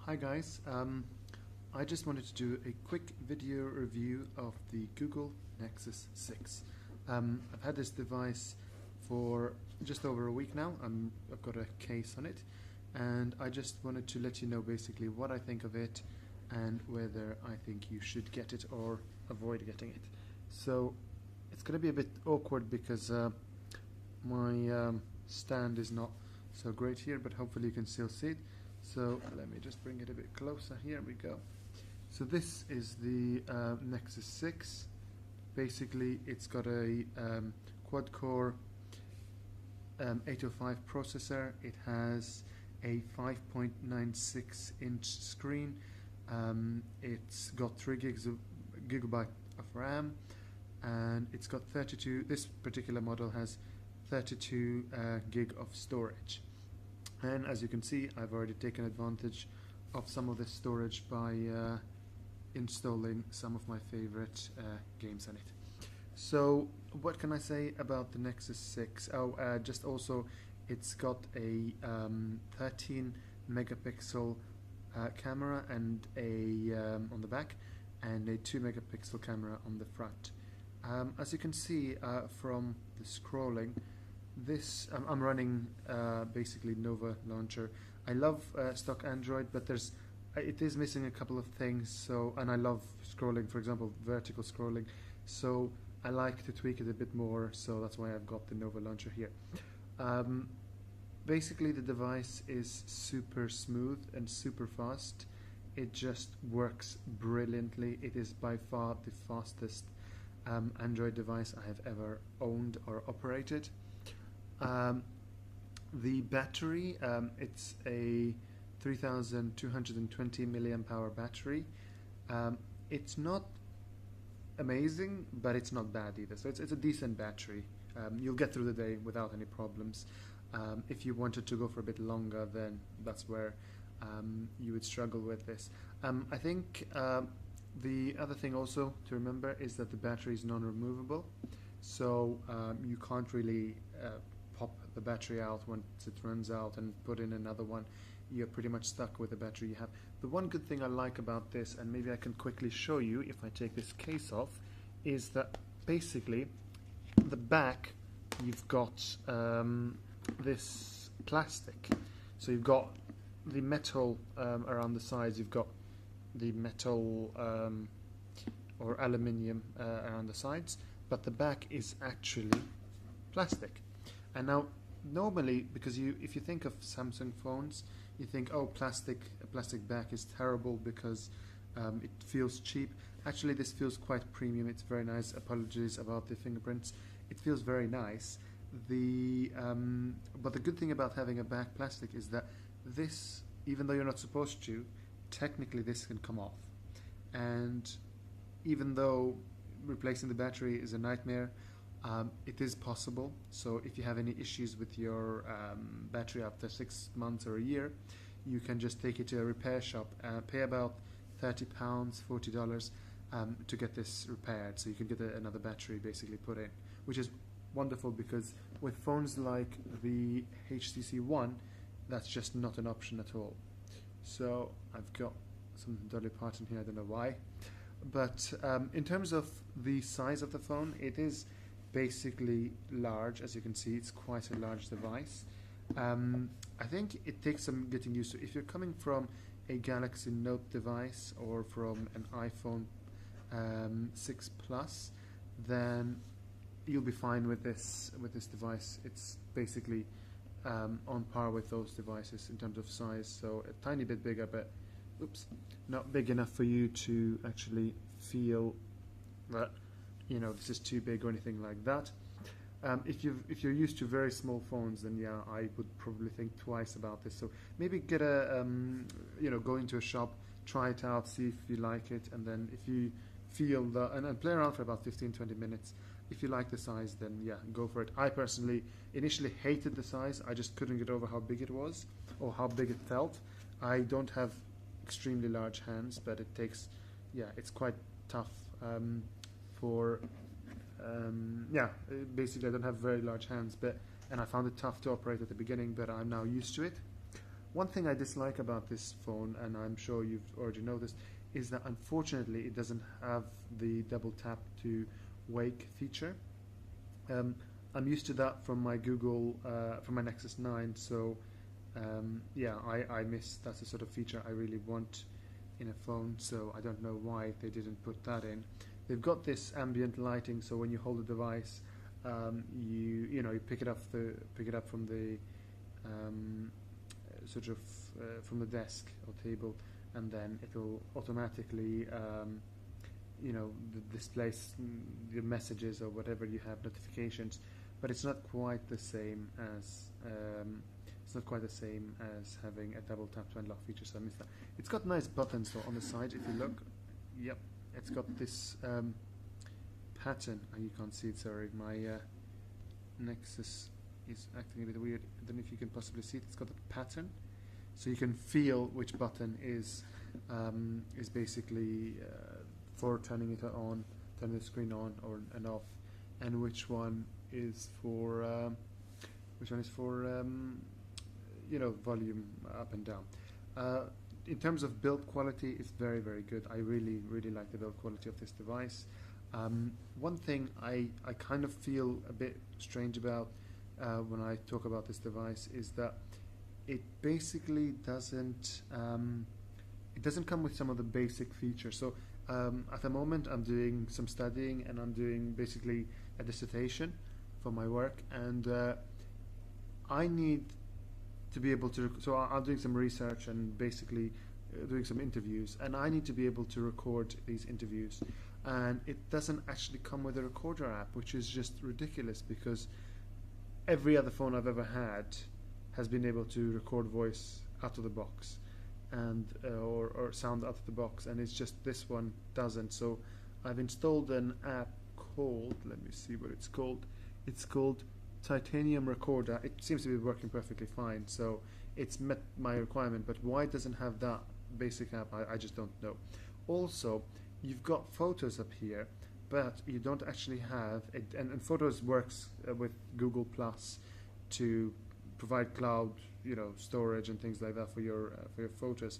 Hi guys, I just wanted to do a quick video review of the Google Nexus 6. I've had this device for just over a week now. I've got a case on it, and I just wanted to let you know basically what I think of it and whether I think you should get it or avoid getting it. So it's going to be a bit awkward because my stand is not so great here, but hopefully you can still see it. So let me just bring it a bit closer. Here we go. So this is the Nexus 6. Basically, it's got a quad-core 805 processor. It has a 5.96-inch screen. It's got 3 gigabyte of RAM, and it's got 32. This particular model has 32 gig of storage. And as you can see, I've already taken advantage of some of this storage by installing some of my favorite games on it. So what can I say about the Nexus 6? Just also, it's got a 13 megapixel camera and a on the back, and a 2 megapixel camera on the front. As you can see from the scrolling, this I'm running basically Nova launcher. I love stock Android, but it is missing a couple of things. So, and I love scrolling, for example, vertical scrolling. So I like to tweak it a bit more. So that's why I've got the Nova launcher here. Basically, the device is super smooth and super fast. It just works brilliantly. It is by far the fastest Android device I have ever owned or operated. The battery, it's a 3220 milliamp hour battery. It's not amazing, but it's not bad either. So it's a decent battery. You'll get through the day without any problems. If you wanted to go for a bit longer, then that's where you would struggle with this. I think the other thing also to remember is that the battery is non-removable, so you can't really pop the battery out once it runs out and put in another one. You're pretty much stuck with the battery you have. The one good thing I like about this, and maybe I can quickly show you if I take this case off, is that basically the back you've got this plastic. So you've got the metal around the sides, you've got the metal or aluminium around the sides, but the back is actually plastic. And now, normally, because if you think of Samsung phones, you think, oh, a plastic back is terrible because it feels cheap. Actually, this feels quite premium. It's very nice. Apologies about the fingerprints. It feels very nice. But the good thing about having a back plastic is that this, even though you're not supposed to, technically this can come off. And even though replacing the battery is a nightmare, it is possible. So if you have any issues with your battery after 6 months or a year, you can just take it to a repair shop, pay about £30, $40 to get this repaired. So you can get another battery basically put in, which is wonderful because with phones like the HTC One, that's just not an option at all. So I've got some Dolly Parton here, I don't know why. But in terms of the size of the phone, it is basically large. As you can see, it's quite a large device. I think it takes some getting used to. If you're coming from a Galaxy Note device or from an iPhone 6 Plus, then you'll be fine with this device. It's basically on par with those devices in terms of size, so a tiny bit bigger, but not big enough for you to actually feel that this is too big or anything like that. If you're used to very small phones, then yeah, I would probably think twice about this. So maybe get go into a shop, try it out, see if you like it, and then if you feel that, and play around for about 15-20 minutes. If you like the size, then yeah, go for it. I personally initially hated the size. I just couldn't get over how big it was or how big it felt. I don't have extremely large hands, but it's quite tough basically I don't have very large hands, and I found it tough to operate at the beginning, but I'm now used to it. One thing I dislike about this phone, and I'm sure you've already noticed, is that unfortunately it doesn't have the double tap to wake feature. I'm used to that from my Google, from my Nexus 9, so yeah, I miss, that's the sort of feature I really want in a phone, so I don't know why they didn't put that in. They've got this ambient lighting, so when you hold the device, you pick it up from the sort of from the desk or table, and then it'll automatically display your messages or whatever you have, notifications, but it's not quite the same as having a double tap to unlock feature, so I missed that. It's got nice buttons though on the side if you look. Yep, it's got this pattern. You can't see it, sorry, my Nexus is acting a bit weird. I don't know if you can possibly see it. It's got a pattern, so you can feel which button is basically for turning it on, turning the screen on or and off, and which one is for volume up and down. In terms of build quality, it's very, very good. I really, really like the build quality of this device. One thing I kind of feel a bit strange about when I talk about this device is that it basically doesn't come with some of the basic features. So at the moment I'm doing some studying and I'm doing basically a dissertation for my work, and I need to be able to, so I'm doing some research and basically doing some interviews, and I need to be able to record these interviews, and it doesn't actually come with a recorder app, which is just ridiculous because every other phone I've ever had has been able to record voice out of the box and or sound out of the box, and it's just this one doesn't. So I've installed an app called, let me see what it's called. It's called Titanium Recorder. It seems to be working perfectly fine, so it's met my requirement, but why it doesn't have that basic app, I just don't know. Also, you've got photos up here, but you don't actually have it, and Photos works with Google Plus to provide cloud storage and things like that for your photos,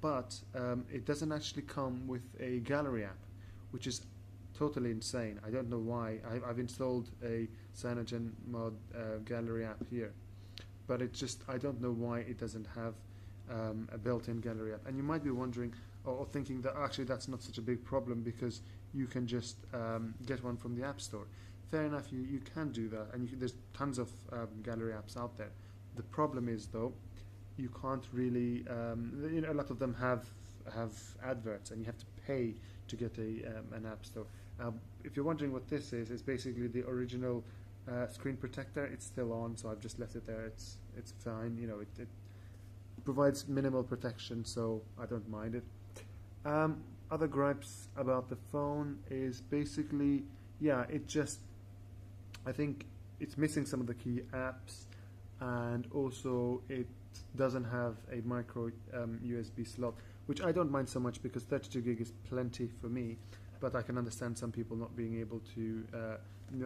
but it doesn't actually come with a gallery app, which is totally insane. I don't know why. I've installed a CyanogenMod gallery app here, but it's just, I don't know why it doesn't have a built-in gallery app. And you might be wondering or thinking that actually that's not such a big problem because you can just get one from the App Store. Fair enough, you can do that, and there's tons of gallery apps out there. The problem is though, you can't really, a lot of them have adverts, and you have to pay to get an app store. If you're wondering what this is, it's basically the original screen protector. It's still on, so I've just left it there. It's fine. It provides minimal protection, so I don't mind it. Other gripes about the phone is basically, I think it's missing some of the key apps, and also it doesn't have a micro USB slot, which I don't mind so much because 32 gig is plenty for me, but I can understand some people not being able to,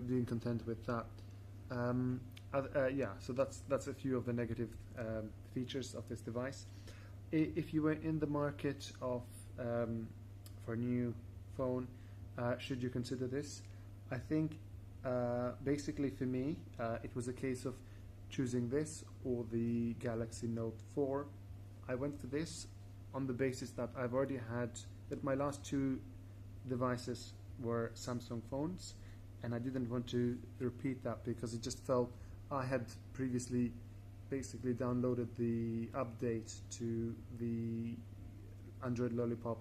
being content with that. So that's a few of the negative features of this device. If you were in the market of for a new phone, should you consider this? I think basically for me, it was a case of choosing this or the Galaxy Note 4. I went for this on the basis that I've already had, that my last two devices were Samsung phones, and I didn't want to repeat that because it just felt I had previously basically downloaded the update to the Android Lollipop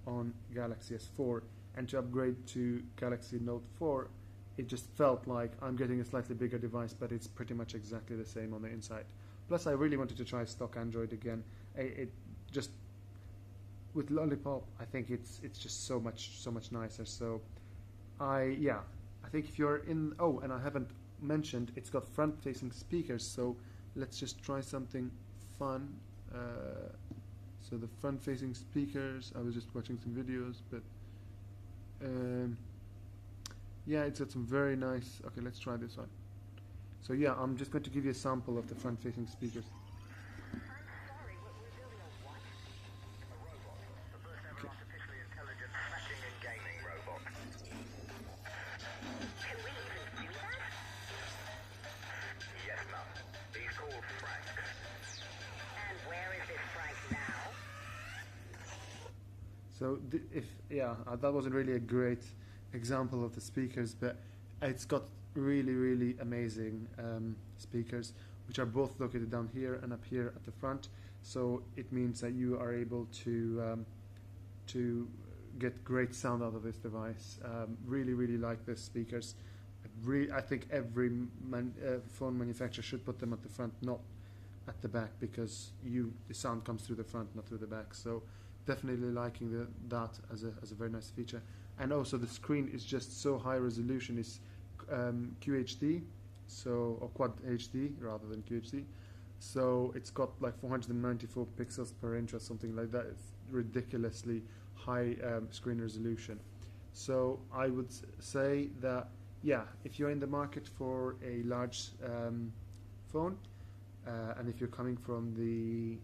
on Galaxy S4, and to upgrade to Galaxy Note 4, it just felt like I'm getting a slightly bigger device, but it's pretty much exactly the same on the inside. Plus, I really wanted to try stock Android again. It just, with Lollipop, I think it's just so much nicer. So, I think if you're in, and I haven't mentioned, it's got front-facing speakers. So let's just try something fun. So the front-facing speakers, I was just watching some videos, but it's got some very nice. Okay, let's try this one. So I'm just going to give you a sample of the front-facing speakers. So that wasn't really a great example of the speakers, but it's got really amazing speakers, which are both located down here and up here at the front. So it means that you are able to get great sound out of this device. Really like the speakers. I think every phone manufacturer should put them at the front, not at the back, because the sound comes through the front, not through the back. So definitely liking that as a very nice feature. And also the screen is just so high resolution. It's QHD, or Quad HD rather than QHD. So it's got like 494 pixels per inch or something like that. It's ridiculously high screen resolution. So I would say that, yeah, if you're in the market for a large phone, and if you're coming from the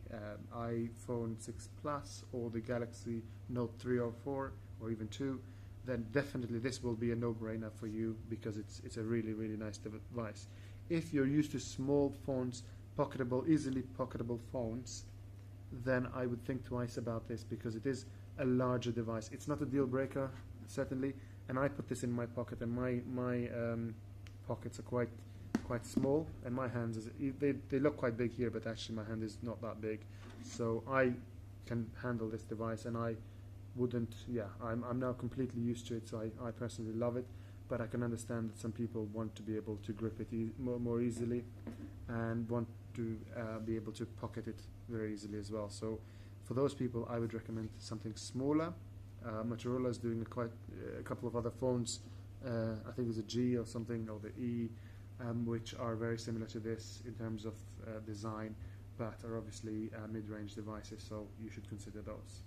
iPhone 6 Plus or the Galaxy Note 3 or 4 or even 2, then definitely this will be a no-brainer for you, because it's a really nice device. If you're used to small phones, easily pocketable phones, then I would think twice about this, because it is a larger device. It's not a deal breaker, certainly, and I put this in my pocket, and my pockets are quite small, and my hands they look quite big here, but actually my hand is not that big, so I can handle this device, and I wouldn't. I'm now completely used to it, so I personally love it. But I can understand that some people want to be able to grip it more easily, and want to be able to pocket it very easily as well. So for those people, I would recommend something smaller. Motorola is doing a couple of other phones. I think there's a G or something, or the E, which are very similar to this in terms of design, but are obviously mid-range devices, so you should consider those.